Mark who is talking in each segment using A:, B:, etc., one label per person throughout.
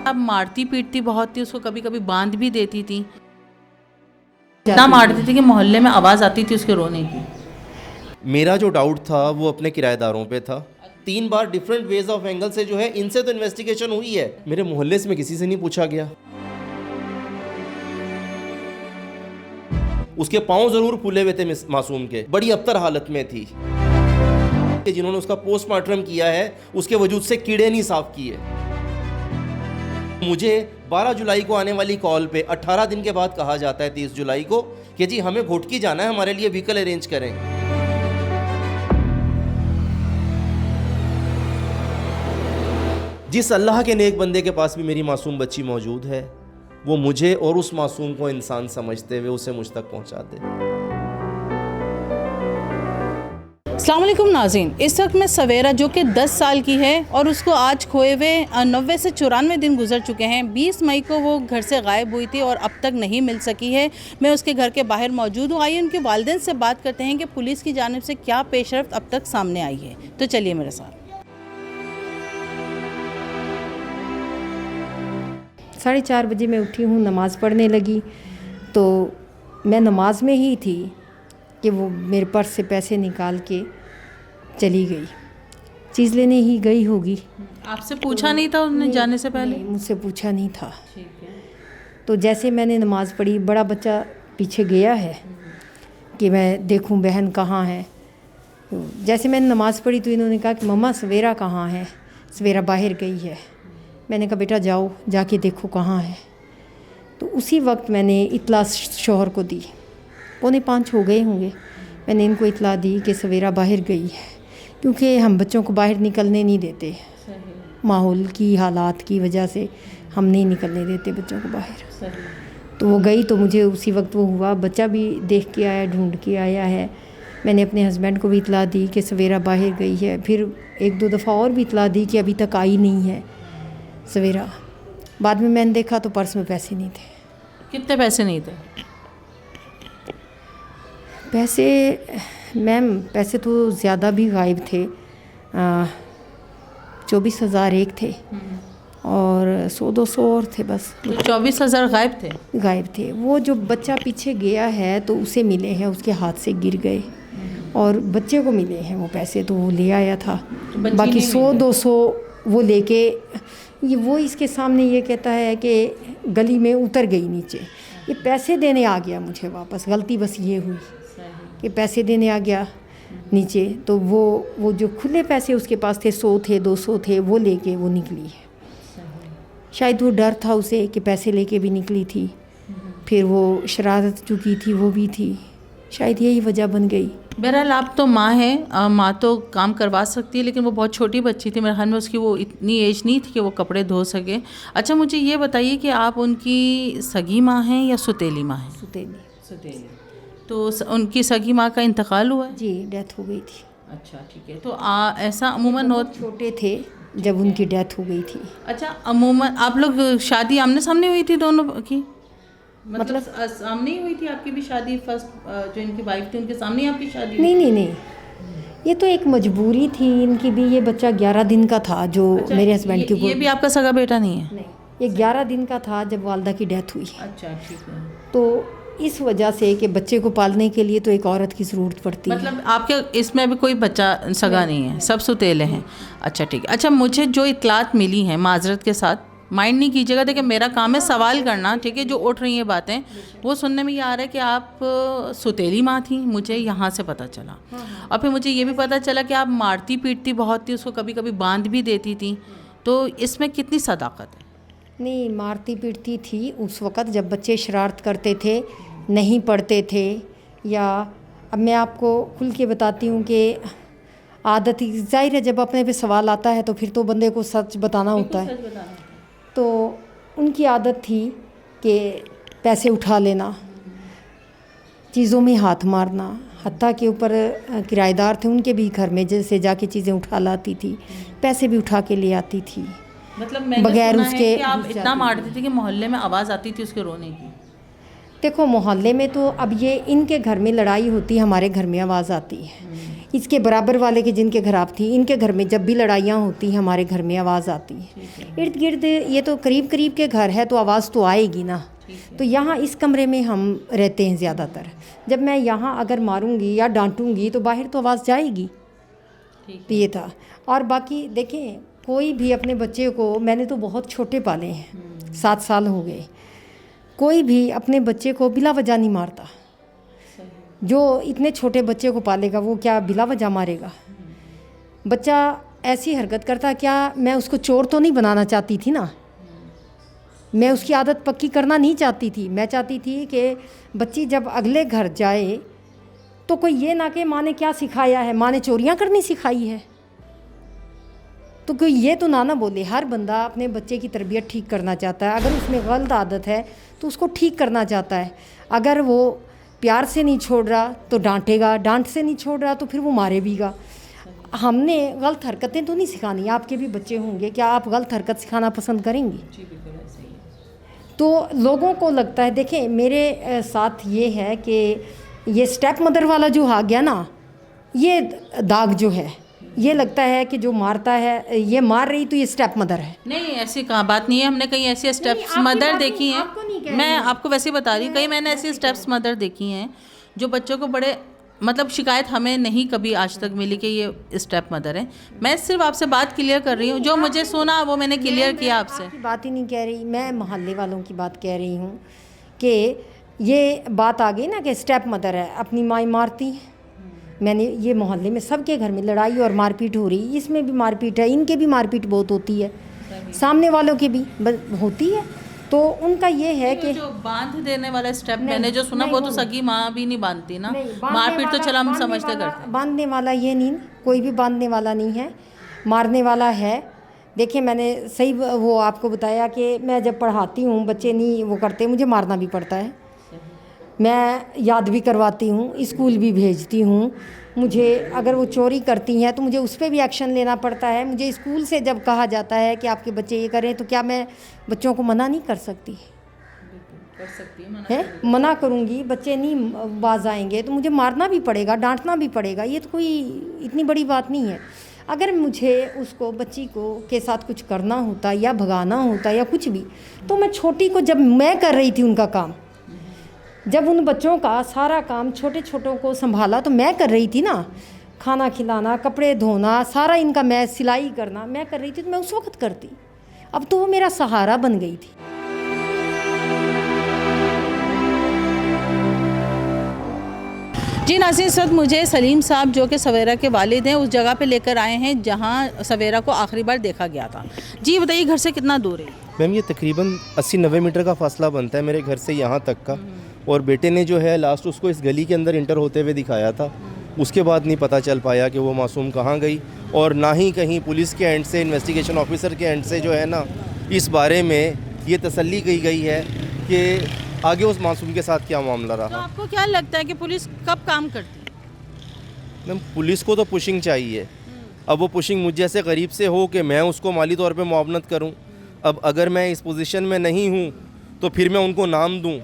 A: आप मारती पीटती बहुत थी उसको, कभी कभी बांध भी देती थी, इतना मारती थी कि मोहल्ले में आवाज़ आती थी उसके रोने की।
B: मेरा जो डाउट था वो अपने किराएदारों पे था। 3 बार डिफरेंट वेज ऑफ एंगल से जो है इनसे तो इन्वेस्टिगेशन हुई है, मेरे मोहल्ले से में किसी से नहीं पूछा गया। उसके पांव जरूर फूले हुए थे मासूम के, बड़ी अबतर हालत में थी। जिन्होंने उसका पोस्टमार्टम किया है उसके वजूद से कीड़े नहीं साफ किए। मुझे 12 जुलाई को आने वाली कॉल पे 18 दिन के बाद कहा जाता है 30 जुलाई को कि जी हमें घोटकी जाना है, हमारे लिए व्हीकल अरेंज करें। जिस अल्लाह के नेक बंदे के पास भी मेरी मासूम बच्ची मौजूद है, वो मुझे और उस मासूम को इंसान समझते हुए उसे मुझ तक पहुंचा दे।
A: अस्सलाम वालेकुम नाज़रीन, इस वक्त मैं सवेरा जो कि 10 साल की है और उसको आज खोए हुए 90 से 94 दिन गुजर चुके हैं। 20 मई को वो घर से गायब हुई थी और अब तक नहीं मिल सकी है। मैं उसके घर के बाहर मौजूद हूँ। आइए उनके वालिदैन से बात करते हैं कि पुलिस की जानिब से क्या पेशरफ्त अब तक सामने आई है। तो चलिए मेरे साथ।
C: 4:30 बजे मैं उठी हूँ, नमाज़ पढ़ने लगी तो मैं नमाज में ही थी कि वो मेरे पर्स से पैसे निकाल के चली गई। चीज़ लेने ही गई होगी।
A: आपसे पूछा नहीं था उन्होंने जाने से पहले?
C: मुझसे पूछा नहीं था।
A: ठीक है।
C: तो जैसे मैंने नमाज़ पढ़ी, बड़ा बच्चा पीछे गया है कि मैं देखूं बहन कहाँ है। तो जैसे मैंने नमाज़ पढ़ी तो इन्होंने कहा कि मम्मा सवेरा कहाँ है, सवेरा बाहर गई है। मैंने कहा बेटा जाओ जाके देखो कहाँ है। तो उसी वक्त मैंने इत्तला शौहर को दी। 4:45 हो गए होंगे। मैंने इनको इत्तला दी कि सवेरा बाहर गई है, क्योंकि हम बच्चों को बाहर निकलने नहीं देते। माहौल की हालात की वजह से हम नहीं निकलने देते बच्चों को बाहर। तो वो गई तो मुझे उसी वक्त वो हुआ। बच्चा भी देख के आया, ढूंढ के आया है। मैंने अपने हस्बैंड को भी इत्तला दी कि सवेरा बाहर गई है। फिर 1-2 दफ़ा और भी इत्तला दी कि अभी तक आई नहीं है सवेरा। बाद में मैंने देखा तो पर्स में पैसे नहीं थे।
A: कितने पैसे नहीं थे?
C: पैसे मैम, पैसे तो ज़्यादा भी गायब थे। 24,000 एक थे और 100-200 और थे बस।
A: तो 24,000 गायब थे।
C: वो जो बच्चा पीछे गया है तो उसे मिले हैं, उसके हाथ से गिर गए और बच्चे को मिले हैं वो पैसे, तो वो ले आया था। बाकी 100-200 वो लेके वो इसके सामने ये कहता है कि गली में उतर गई नीचे। ये पैसे देने आ गया मुझे वापस। गलती बस ये हुई कि पैसे देने आ गया नीचे, तो वो जो खुले पैसे उसके पास थे, 100 थे, 200 थे, वो लेके वो निकली है। शायद वो डर था उसे कि पैसे लेके भी निकली थी। फिर वो शरारत चुकी थी वो भी थी, शायद यही वजह बन गई।
A: बहरहाल आप तो माँ हैं, माँ तो काम करवा सकती है, लेकिन वो बहुत छोटी बच्ची थी। मेरे ख्याल में उसकी वो इतनी एज नहीं थी कि वो कपड़े धो सके। अच्छा मुझे ये बताइए कि आप उनकी सगी माँ हैं या सुतेली माँ हैं? सुतेली। तो उनकी सगी माँ का इंतकाल हुआ है?
C: जी, डेथ हो गई थी।
A: अच्छा ठीक है। तो ऐसा अमूमन
C: छोटे थे जब उनकी डेथ हो गई थी।
A: अच्छा, अमूमन आप लोग शादी आमने सामने हुई थी दोनों की? मतलब सामने ही हुई थी आपकी भी शादी? फर्स्ट जो इनकी वाइफ थी उनके सामने ही आपकी शादी?
C: नहीं, ये तो एक मजबूरी थी इनकी भी। ये बच्चा 11 दिन का था जो मेरे हस्बैंड की।
A: ये भी आपका सगा बेटा नहीं है?
C: नहीं, ये 11 दिन का था जब वालदा की डेथ हुई।
A: अच्छा ठीक है।
C: तो इस वजह से कि बच्चे को पालने के लिए तो एक औरत की ज़रूरत पड़ती है।
A: मतलब आपके इसमें भी कोई बच्चा सगा नहीं है, सब सुतेले हैं? अच्छा ठीक है। अच्छा मुझे जो इतलात मिली हैं, माजरत के साथ माइंड नहीं कीजिएगा, देखिए मेरा काम है सवाल करना, ठीक है? जो उठ रही हैं बातें वो सुनने में ये आ रहा है कि आप सुतेली माँ थी, मुझे यहाँ से पता चला। और फिर मुझे ये भी पता चला कि आप मारती पीटती बहुत थी, उसको कभी कभी बांध भी देती थी। तो इसमें कितनी सदाकत है?
C: नहीं, मारती पीटती थी उस वक़्त जब बच्चे शरारत करते थे, नहीं पढ़ते थे। या अब मैं आपको खुल के बताती हूँ कि आदत ज़ाहिर है जब अपने पे सवाल आता है तो फिर तो बंदे को सच बताना होता है। तो उनकी आदत थी कि पैसे उठा लेना, चीज़ों में हाथ मारना। हत्ता के ऊपर किराएदार थे उनके भी घर में जैसे जाके चीज़ें उठा लाती थी, पैसे भी उठा के ले आती थी।
A: मतलब मैंने
C: बगैर
A: सुना
C: उसके
A: है कि आप इतना मारती थी कि मोहल्ले में आवाज़ आती थी उसके रोने की।
C: देखो मोहल्ले में तो अब ये इनके घर में लड़ाई होती है, हमारे घर में आवाज़ आती है। इसके बराबर वाले के जिनके घर आप थी, इनके घर में जब भी लड़ाइयाँ होती हैं हमारे घर में आवाज़ आती है। इर्द गिर्द ये तो करीब करीब के घर है तो आवाज़ तो आएगी ना। तो यहाँ इस कमरे में हम रहते हैं ज़्यादातर। जब मैं यहाँ अगर मारूंगी या डांटूंगी तो बाहर तो आवाज़ जाएगी। तो ये था। और बाकी देखें, कोई भी अपने बच्चे को, मैंने तो बहुत छोटे पाले हैं, 7 साल हो गए, कोई भी अपने बच्चे को बिला वजह नहीं मारता। जो इतने छोटे बच्चे को पालेगा वो क्या बिला वजह मारेगा? बच्चा ऐसी हरकत करता, क्या मैं उसको चोर तो नहीं बनाना चाहती थी ना, मैं उसकी आदत पक्की करना नहीं चाहती थी। मैं चाहती थी कि बच्ची जब अगले घर जाए तो कोई ये ना कि माँ ने क्या सिखाया है, माँ ने चोरियाँ करनी सिखाई है, तो कोई ये तो ना बोले। हर बंदा अपने बच्चे की तरबियत ठीक करना चाहता है। अगर उसमें गलत आदत है तो उसको ठीक करना चाहता है। अगर वो प्यार से नहीं छोड़ रहा तो डांटेगा, डांट से नहीं छोड़ रहा तो फिर वो मारे भीगा। हमने गलत हरकतें तो नहीं सिखानी। आपके भी बच्चे होंगे, क्या आप गलत हरकत सिखाना पसंद करेंगी? तो लोगों को लगता है, देखें मेरे साथ ये है कि ये स्टेप मदर वाला जो आ गया ना, ये दाग जो है, ये लगता है कि जो मारता है, ये मार रही तो ये स्टेप मदर है।
A: नहीं, ऐसी कहाँ बात नहीं है। हमने कहीं ऐसी स्टेप्स मदर देखी हैं, मैं आपको वैसे ही बता रही हूँ, कहीं मैंने ऐसी स्टेप्स मदर देखी हैं जो बच्चों को बड़े, मतलब शिकायत हमें नहीं कभी आज तक मिली कि ये स्टेप मदर है। मैं सिर्फ आपसे बात क्लियर कर रही हूँ, जो मुझे सुना वो मैंने क्लियर किया आपसे।
C: आपकी बात ही नहीं कह रही, मैं मोहल्ले वालों की बात कह रही हूँ कि ये बात आ गई ना कि स्टेप मदर है, अपनी माँ मारती है। मैंने ये मोहल्ले में सबके घर में लड़ाई और मारपीट हो रही, इसमें भी मारपीट है, इनके भी मारपीट बहुत होती है, सामने वालों की भी होती है। तो उनका ये है कि
A: जो बांध देने वाला स्टेप मैंने जो सुना वो तो सगी माँ भी नहीं बांधती ना, मारपीट तो चला हम समझते करते।
C: बांधने वाला ये नहीं, कोई भी बांधने वाला नहीं है, मारने वाला है। देखिए मैंने सही वो आपको बताया कि मैं जब पढ़ाती हूँ बच्चे नहीं वो करते, मुझे मारना भी पड़ता है, मैं याद भी करवाती हूँ, स्कूल भी भेजती हूँ। मुझे अगर वो चोरी करती हैं तो मुझे उस पर भी एक्शन लेना पड़ता है। मुझे स्कूल से जब कहा जाता है कि आपके बच्चे ये करें तो क्या मैं बच्चों को मना नहीं कर सकती?
A: कर सकती
C: है, मना करूँगी, बच्चे नहीं बाज आएंगे तो मुझे मारना भी पड़ेगा, डांटना भी पड़ेगा। ये तो कोई इतनी बड़ी बात नहीं है। अगर मुझे उसको बच्ची को के साथ कुछ करना होता या भगाना होता या कुछ भी, तो मैं छोटी को, जब मैं कर रही थी उनका काम, जब उन बच्चों का सारा काम छोटे छोटों को संभाला तो मैं कर रही थी ना, खाना खिलाना, कपड़े धोना, सारा इनका मैं सिलाई करना मैं कर रही थी, तो मैं उस वक्त करती। अब तो वो मेरा सहारा बन गई थी।
A: जी नाज़रीन, इस वक्त मुझे सलीम साहब जो कि सवेरा के वालिद हैं उस जगह पे लेकर आए हैं जहां सवेरा को आखिरी बार देखा गया था। जी बताइए, घर से कितना दूर है?
B: मैम ये तकरीबन 80-90 मीटर का फासला बनता है मेरे घर से यहाँ तक का। और बेटे ने जो है लास्ट उसको इस गली के अंदर इंटर होते हुए दिखाया था। उसके बाद नहीं पता चल पाया कि वो मासूम कहाँ गई, और ना ही कहीं पुलिस के एंड से, इन्वेस्टिगेशन ऑफिसर के एंड से जो है ना इस बारे में ये तसल्ली की गई है कि आगे उस मासूम के साथ क्या मामला
A: तो
B: रहा।
A: आपको क्या लगता है कि पुलिस कब काम करती है?
B: मैम पुलिस को तो पुशिंग चाहिए। अब वो पुशिंग मुझ जैसे गरीब से हो कि मैं उसको माली तौर पे मुआवनत करूं। अब अगर मैं इस पोजीशन में नहीं हूं तो फिर मैं उनको नाम दूं,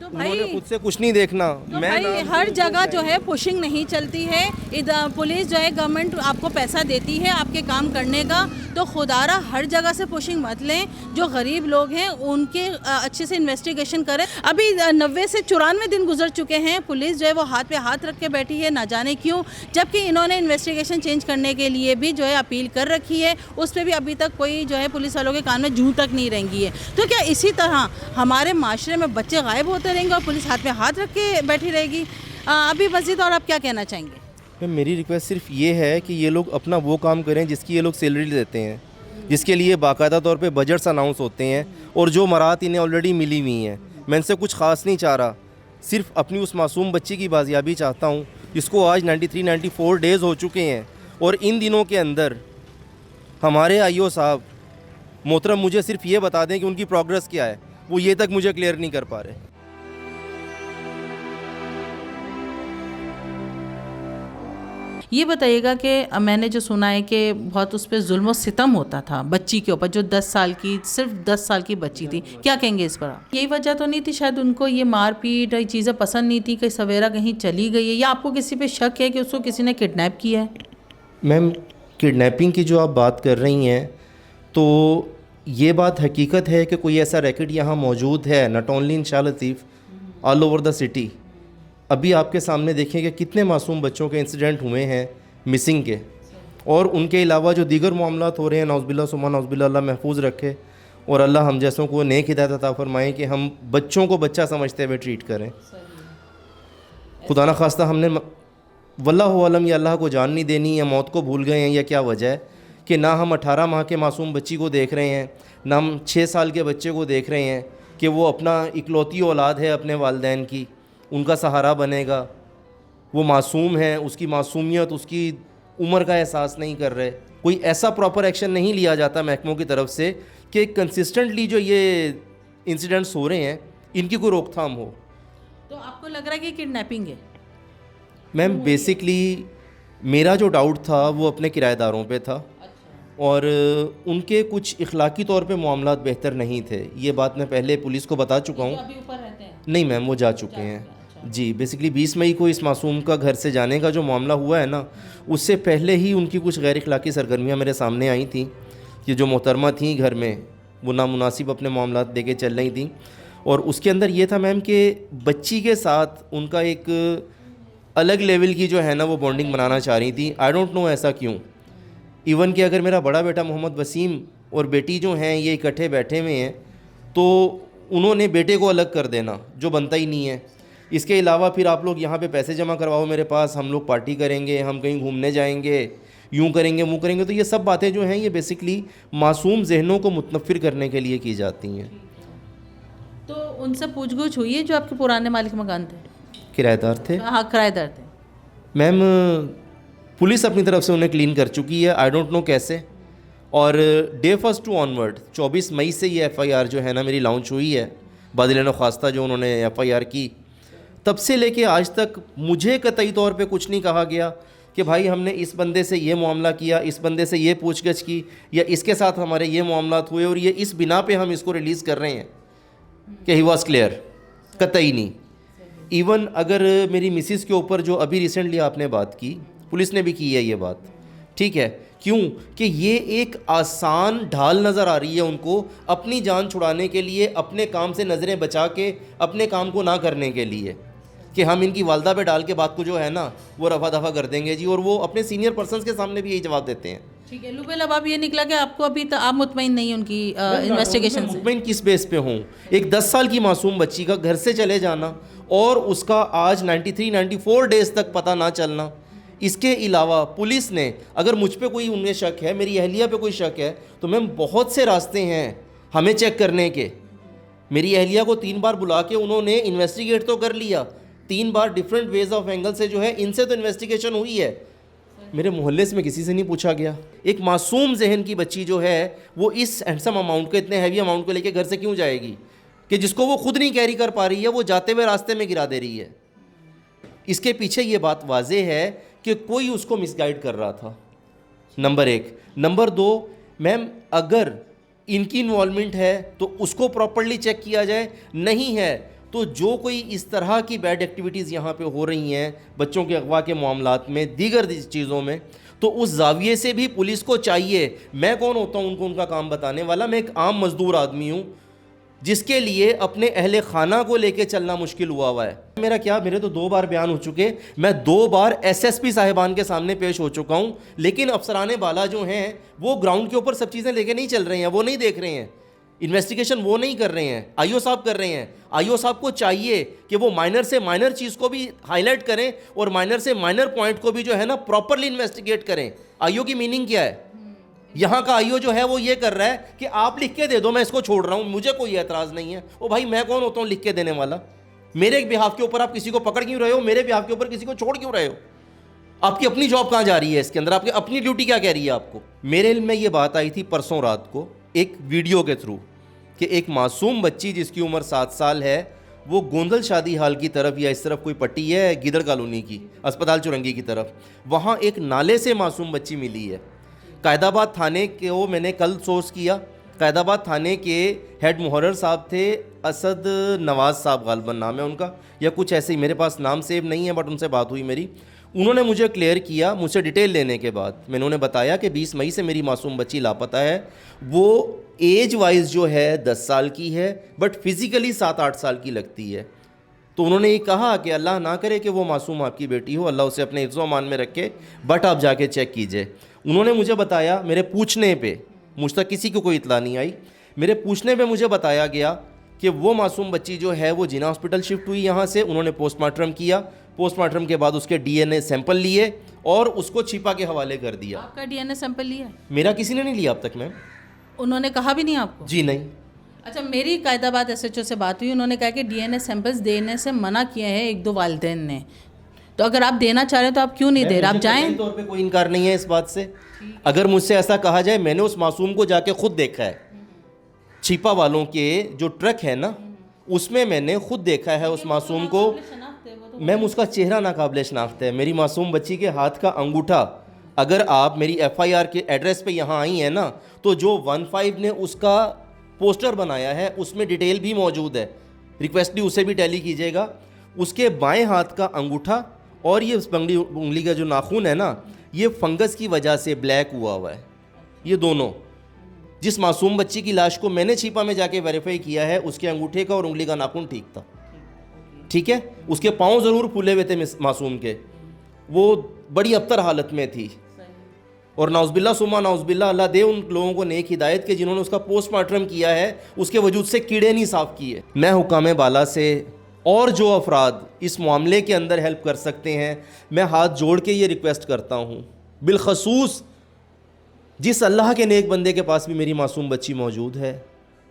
A: तो
B: उन्होंने खुद से कुछ नहीं देखना।
A: तो
B: मैं
A: भाई हर जगह जो है पुशिंग नहीं चलती है। इधर पुलिस जो है, गवर्नमेंट आपको पैसा देती है आपके काम करने का, तो खुदारा हर जगह से पुशिंग मत लें। जो गरीब लोग हैं उनके अच्छे से इन्वेस्टिगेशन करें। अभी 90 से 94 दिन गुजर चुके हैं, पुलिस जो है वो हाथ पे हाथ रख के बैठी है, ना जाने क्यों, जबकि इन्होंने इन्वेस्टिगेशन चेंज करने के लिए भी जो है अपील कर रखी है। उस पर भी अभी तक कोई जो है पुलिस वालों के कान में जूं तक नहीं रेंगी है। तो क्या इसी तरह हमारे माशरे में बच्चे गायब होते रहेंगे और पुलिस हाथ पे हाथ रख के बैठी रहेगी? अभी मज़ीद और आप क्या कहना चाहेंगे?
B: मेरी रिक्वेस्ट सिर्फ ये है कि ये लोग अपना वो काम करें जिसकी ये लोग सैलरी देते हैं, जिसके लिए बाकायदा तौर पे बजट्स अनाउंस होते हैं, और जो मराहत इन्हें ऑलरेडी मिली हुई हैं। मैं इनसे कुछ ख़ास नहीं चाह रहा, सिर्फ अपनी उस मासूम बच्ची की बाजियाबी चाहता हूँ जिसको आज 93-94 डेज़ हो चुके हैं। और इन दिनों के अंदर हमारे आईओ साहब मोहतरम मुझे सिर्फ ये बता दें कि उनकी प्रोग्रेस क्या है, वो ये तक मुझे क्लियर नहीं कर पा रहे।
A: ये बताइएगा कि मैंने जो सुना है कि बहुत उस पर जुल्म और सितम होता था बच्ची के ऊपर, जो 10 साल की, सिर्फ 10 साल की बच्ची थी, क्या कहेंगे इस पर आप? यही वजह तो नहीं थी शायद उनको ये मारपीट ये चीज़ें पसंद नहीं थी कि सवेरा कहीं चली गई है, या आपको किसी पे शक है कि उसको किसी ने किडनैप किया है?
B: मैम, किडनैपिंग की जो आप बात कर रही हैं, तो ये बात हकीकत है कि कोई ऐसा रैकेट यहाँ मौजूद है, not only in Shah Latif, all over the city. अभी आपके सामने देखें कि कितने मासूम बच्चों के इंसिडेंट हुए हैं मिसिंग के, और उनके अलावा जो दीगर मामलात हो रहे हैं, नौज़बिल्ला सुमा नौज़बिल्ला, अल्लाह महफूज रखे और अल्लाह हम जैसों को नेक हिदायत अता फरमाए कि हम बच्चों को बच्चा समझते हुए ट्रीट करें। खुदा न खास्ता हमने वल्लाहु आलम या अल्लाह को जान नहीं देनी या मौत को भूल गए हैं या क्या वजह है कि ना हम 18 माह के मासूम बच्ची को देख रहे हैं, ना हम 6 साल के बच्चे को देख रहे हैं कि वो अपना इकलौती औलाद है अपने वालिदैन की, उनका सहारा बनेगा। वो मासूम है, उसकी मासूमियत, उसकी उम्र का एहसास नहीं कर रहे। कोई ऐसा प्रॉपर एक्शन नहीं लिया जाता महकमों की तरफ से कि कंसिस्टेंटली जो ये इंसिडेंट्स हो रहे हैं इनकी कोई रोकथाम हो।
A: तो आपको लग रहा है कि किडनैपिंग है?
B: मैम, बेसिकली मेरा जो डाउट था वो अपने किराएदारों पे था, और उनके कुछ इखलाकी तौर पे मामलात बेहतर नहीं थे। ये बात मैं पहले पुलिस को बता चुका हूँ।
A: अभी ऊपर रहते हैं?
B: नहीं मैम, वो जा चुके हैं जी। बेसिकली 20 मई को इस मासूम का घर से जाने का जो मामला हुआ है ना, उससे पहले ही उनकी कुछ गैर इखलाकी सरगर्मियाँ मेरे सामने आई थी कि जो मोहतरमा थी घर में वो नामुनासिब अपने मामलात लेके चल रही थी, और उसके अंदर ये था मैम कि बच्ची के साथ उनका एक अलग लेवल की जो है ना वो बॉन्डिंग बनाना चाह रही थी। आई डोंट नो ऐसा क्यों। इवन कि अगर मेरा बड़ा बेटा मोहम्मद वसीम और बेटी जो हैं ये इकट्ठे बैठे हुए हैं तो उन्होंने बेटे को अलग कर देना जो बनता ही नहीं है। इसके अलावा फिर आप लोग यहाँ पे पैसे जमा करवाओ मेरे पास, हम लोग पार्टी करेंगे, हम कहीं घूमने जाएंगे, यूँ करेंगे वो करेंगे। तो ये सब बातें जो हैं ये बेसिकली मासूम जहनों को मुतनफ़िर करने के लिए की जाती हैं।
A: तो उनसे पूछगछ हुई है जो आपके पुराने मालिक मकान थे?
B: किराएदार थे?
A: हाँ, किराएदार थे।
B: मैम, पुलिस अपनी तरफ से उन्हें क्लीन कर चुकी है, आई डोंट नो कैसे। और डे फर्स्ट टू ऑनवर्ड 24 मई से ये FIR जो है ना मेरी लॉन्च हुई है, बादिल ख्वास्ता जो उन्होंने FIR की, तब से लेके आज तक मुझे कतई तौर पे कुछ नहीं कहा गया कि भाई हमने इस बंदे से ये मामला किया, इस बंदे से ये पूछगछ की, या इसके साथ हमारे ये मामलात हुए और ये इस बिना पे हम इसको रिलीज़ कर रहे हैं कि ही वॉज क्लियर। कतई नहीं। इवन अगर मेरी मिसिस के ऊपर जो अभी रिसेंटली आपने बात की, पुलिस ने भी की है ये बात, ठीक है, क्यों कि ये एक आसान ढाल नज़र आ रही है उनको अपनी जान छुड़ाने के लिए, अपने काम से नज़रें बचा के अपने काम को ना करने के लिए, कि हम इनकी वालदा पे डाल के बात को जो है ना वो रफा दफा कर देंगे जी। और वो अपने सीनियर पर्सन्स के सामने भी यही जवाब देते हैं।
A: ठीक है लुबेल, अब आप ये निकला कि आपको अभी तक आप मुतमईन नहीं उनकी इन्वेस्टिगेशन से?
B: मुतमईन किस बेस पे हूँ? एक 10 साल की मासूम बच्ची का घर से चले जाना और उसका आज 93-94 डेज़ तक पता ना चलना। इसके अलावा पुलिस ने, अगर मुझ पे कोई उनमें शक है, मेरी अहलिया पे कोई शक है, तो मैम बहुत से रास्ते हैं हमें चेक करने के। मेरी अहलिया को 3 बार बुला के उन्होंने इन्वेस्टिगेट तो कर लिया, 3 बार डिफरेंट वेज ऑफ एंगल से जो है इनसे तो इन्वेस्टिगेशन हुई है। मेरे मोहल्ले से में किसी से नहीं पूछा गया। एक मासूम जहन की बच्ची जो है वो इस हैंडसम अमाउंट को, इतने हैवी अमाउंट को लेके घर से क्यों जाएगी कि जिसको वो खुद नहीं कैरी कर पा रही है, वो जाते हुए रास्ते में गिरा दे रही है। इसके पीछे ये बात वाज़ेह है कि कोई उसको मिसगाइड कर रहा था, नंबर 1। नंबर 2, मैम अगर इनकी इन्वॉल्वमेंट है तो उसको प्रॉपर्ली चेक किया जाए, नहीं है तो जो कोई इस तरह की बैड एक्टिविटीज़ यहाँ पे हो रही हैं बच्चों के अगवा के मामलात में, दीगर चीज़ों में, तो उस जाविये से भी पुलिस को चाहिए। मैं कौन होता हूँ उनको उनका काम बताने वाला? मैं एक आम मजदूर आदमी हूँ जिसके लिए अपने अहले खाना को लेके चलना मुश्किल हुआ है। मेरा क्या, मेरे तो 2 बार बयान हो चुके, मैं 2 बार SSP साहिबान के सामने पेश हो चुका हूँ, लेकिन अफसराने बाला जो हैं वो ग्राउंड के ऊपर सब चीज़ें लेके नहीं चल रहे हैं, वो नहीं देख रहे हैं, इन्वेस्टिगेशन वो नहीं कर रहे हैं, IO साहब कर रहे हैं। IO साहब को चाहिए कि वो माइनर से माइनर चीज़ को भी हाईलाइट करें और माइनर से माइनर पॉइंट को भी जो है ना प्रॉपरली इन्वेस्टिगेट करें। IO की मीनिंग क्या है? यहाँ का IO जो है वो ये कर रहा है कि आप लिख के दे दो, मैं इसको छोड़ रहा हूँ, मुझे कोई एतराज़ नहीं है। ओ भाई, मैं कौन होता हूँ लिख के देने वाला? मेरे बिहाफ के ऊपर आप किसी को पकड़ क्यों रहे हो? मेरे बिहाफ के ऊपर किसी को छोड़ क्यों रहे हो? आपकी अपनी जॉब कहाँ जा रही है इसके अंदर? आपकी अपनी ड्यूटी क्या कह रही है आपको? मेरे इल्म में ये बात आई थी परसों रात को एक वीडियो के थ्रू कि एक मासूम बच्ची जिसकी उम्र 7 साल है वो गोंदल शादी हाल की तरफ या इस तरफ कोई पट्टी है गिदड़ कॉलोनी की, अस्पताल चुरंगी की तरफ, वहाँ एक नाले से मासूम बच्ची मिली है। कायदाबाद थाने के वो मैंने कल सोर्स किया, कायदाबाद थाने के हेड मुहर्रर साहब थे, असद नवाज़ साहब गालबन नाम है उनका, या कुछ ऐसे ही, मेरे पास नाम सेव नहीं है, बट उनसे बात हुई मेरी। उन्होंने मुझे क्लियर किया, मुझसे डिटेल लेने के बाद मैंने उन्हें बताया कि 20 मई से मेरी मासूम बच्ची लापता है। वो एज वाइज जो है 10 साल की है, बट फिज़िकली 7-8 साल की लगती है। तो उन्होंने ये कहा कि अल्लाह ना करे कि वो मासूम आपकी बेटी हो, अल्लाह उसे अपने हिफ्ज़-ओ-अमान में रखे, बट आप जाके चेक कीजिए। उन्होंने मुझे बताया, मेरे पूछने पे, मुझ तक किसी को कोई इतला नहीं आई, मेरे पूछने पे मुझे बताया गया कि वो मासूम बच्ची जो है वो जिना हॉस्पिटल शिफ्ट हुई यहाँ से, उन्होंने पोस्टमार्टम किया, पोस्टमार्टम के बाद उसके डीएनए सैंपल लिए और उसको छिपा के हवाले कर दिया।
A: आपका डीएनए सैंपल लिया है?
B: मेरा किसी ने नहीं लिया अब तक मैम।
A: उन्होंने कहा भी नहीं आपको?
B: जी नहीं।
A: अच्छा, मेरी कायदाबाद एसएचओ से बात हुई, उन्होंने कहा कि डीएनए सैंपल्स देने से मना किए हैं 1-2 वालिदैन ने, तो अगर आप देना चाह रहे हैं तो आप क्यों नहीं दे रहे? आप जाएं।
B: तौर पे कोई इनकार नहीं है इस बात से। अगर मुझसे ऐसा कहा जाए, मैंने उस मासूम को जाके खुद देखा है, छिपा वालों के जो ट्रक है ना, उसमें मैंने खुद देखा है उस मासूम को। मैम उसका चेहरा नाकाबिले शनाख्त है। मेरी मासूम बच्ची के हाथ का अंगूठा, अगर आप मेरी एफआईआर के एड्रेस पे यहाँ आई हैं ना, तो जो 15 ने उसका पोस्टर बनाया है उसमें डिटेल भी मौजूद है, रिक्वेस्ट भी उसे भी टैली कीजिएगा। उसके बाएं हाथ का अंगूठा और ये उंगली का जो नाखून है ना, ये फंगस की वजह से ब्लैक हुआ है। ये दोनों, जिस मासूम बच्ची की लाश को मैंने छिपा में जाके वेरीफाई किया है, उसके अंगूठे का और उंगली का नाखून ठीक था। ठीक है, उसके पाँव ज़रूर फूले हुए थे मासूम के, वो बड़ी अबतर हालत में थी। और नाउज़बिल्ला सुमा नाउज़बिल्ला, अल्लाह दे उन लोगों को नेक हिदायत के जिन्होंने उसका पोस्टमार्टम किया है, उसके वजूद से कीड़े नहीं साफ़ किए। मैं हुकाम बाला से और जो अफराद इस मामले के अंदर हेल्प कर सकते हैं, मैं हाथ जोड़ के ये रिक्वेस्ट करता हूँ, बिलखसूस जिस अल्लाह के नेक बंदे के पास भी मेरी मासूम बच्ची मौजूद है,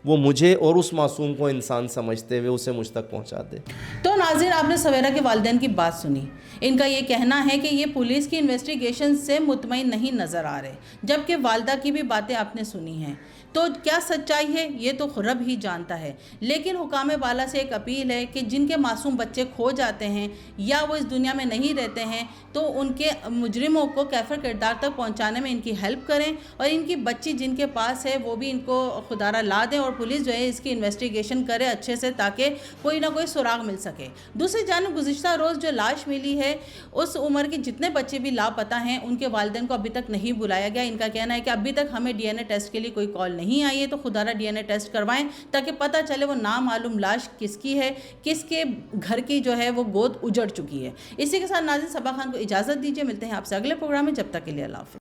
B: वो मुझे और उस मासूम को इंसान समझते हुए उसे मुझ तक पहुंचा दे।
A: तो नाज़रीन, आपने सवेरा के वालिदैन की बात सुनी। इनका ये कहना है कि ये पुलिस की इन्वेस्टिगेशन से मुतमईन नहीं नज़र आ रहे, जबकि वालदा की भी बातें आपने सुनी हैं। तो क्या सच्चाई है ये तो रब ही जानता है, लेकिन हुकाम बाला से एक अपील है कि जिनके मासूम बच्चे खो जाते हैं या वो इस दुनिया में नहीं रहते हैं, तो उनके मुजरिमों को कैफर किरदार तक पहुंचाने में इनकी हेल्प करें, और इनकी बच्ची जिनके पास है वो भी इनको खुदारा ला दें, और पुलिस जो है इसकी इन्वेस्टिगेशन करे अच्छे से, ताकि कोई ना कोई सुराग मिल सके। दूसरी जानब गुज़िश्ता रोज़ जो लाश मिली है, उस उम्र के जितने बच्चे भी लापता हैं, उनके वालिदैन को अभी तक नहीं बुलाया गया। इनका कहना है कि अभी तक हमें डीएनए टेस्ट के लिए कोई कॉल नहीं आई है, तो खुदारा डीएनए टेस्ट करवाएं, ताकि पता चले वो नामालूम लाश किसकी है, किसके घर की जो है वो गोद उजड़ चुकी है। इसी के साथ नाज़रीन, सबा खान को इजाज़त दीजिए, मिलते हैं आपसे अगले प्रोग्राम में, जब तक के लिए अल्लाह हाफ़िज़।